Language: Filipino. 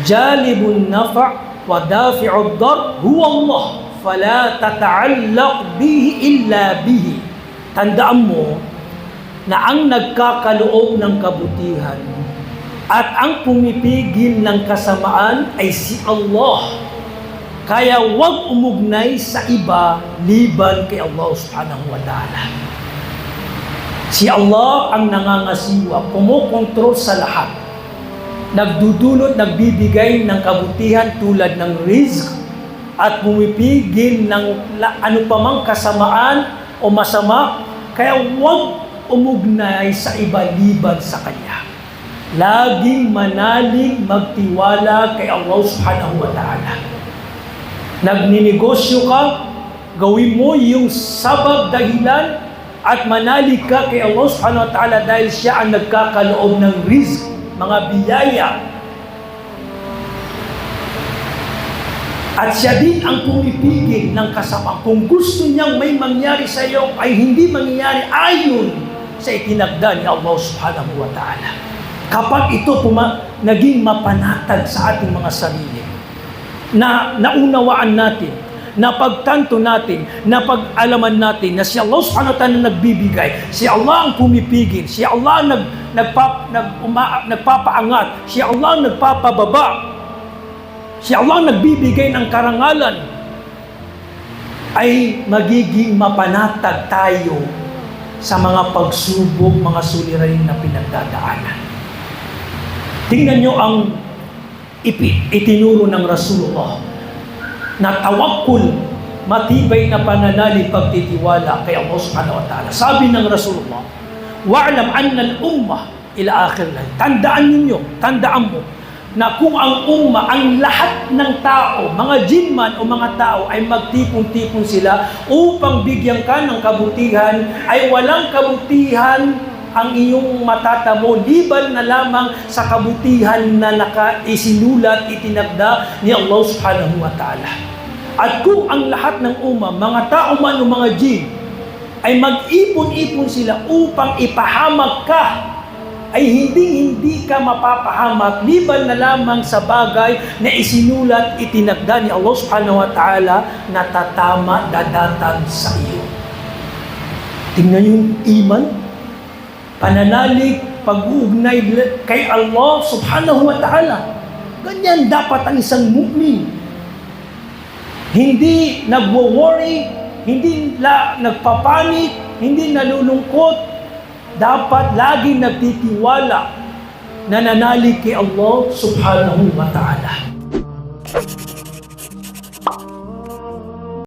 Jalibun nafa' wa dafi'ud dar huwa Allah, fala tata'allaq bihi illa bihi. Tandaan mo na ang nagkakaloob ng kabutihan at ang pumipigil ng kasamaan ay si Allah. Kaya huwag umugnay sa iba liban kay Allah subhanahu wa ta'ala. Si Allah ang nangangasiwa, kumukontrol sa lahat. Nagdudulot, nagbibigay ng kabutihan tulad ng rizq at pumipigil ng ano pa mang kasamaan o masama. Kaya huwag umugnay sa iba liban sa Kanya. Laging manalig magtiwala kay Allah subhanahu wa ta'ala. Nagninegosyo ka, gawin mo yung sabab dahilan at manalig ka kay Allah subhanahu wa ta'ala dahil siya ang nagkakaloob ng rizq, mga biyaya. At siya din ang pumipigil ng kasama. Kung gusto niyang may mangyari sa iyo ay hindi mangyayari ayon sa itinagda ni Allah subhanahu wa ta'ala. Kapag ito naging mapanatag sa ating mga sarili, na naunawaan natin, napagtanto natin, napag-alaman natin na si Allah subhanahu wa ta'ala nagbibigay, si Allah ang pumipigil, si Allah ang nagpapaangat, si Allah ang nagpapababa, si Allah ang nagbibigay ng karangalan, ay magiging mapanatag tayo sa mga pagsubok, mga suliranin na pinagdadaanan. Tingnan nyo ang itinuro ng Rasulullah na tawakkul, matibay na pananalig, pagtitiwala kay Allah subhanahu wa ta'ala. Sabi ng Rasulullah, wa'alam anna al-ummah ila akhir lang. Tandaan mo na kung ang umma, ang lahat ng tao, mga jin man o mga tao ay magtipon-tipon sila upang bigyan ka ng kabutihan, ay walang kabutihan ang iyong matatamo liban na lamang sa kabutihan na isinulat, itinagda ni Allah subhanahu wa ta'ala. At kung ang lahat ng umma, mga tao man o mga jin, ay mag-ipon-ipon sila upang ipahamak ka, ay hindi ka mapapahamak liban na lamang sa bagay na isinulat, itinagda ni Allah subhanahu wa ta'ala na tatama, dadatag sa iyo. Tingnan yung iman, pananalig, pag-uugnay kay Allah subhanahu wa ta'ala. Ganyan dapat ang isang mu'min. Hindi nagwo-worry, hindi nagpapanik, hindi nalulungkot. Dapat laging nagtitiwala, nananalig kay Allah subhanahu wa ta'ala.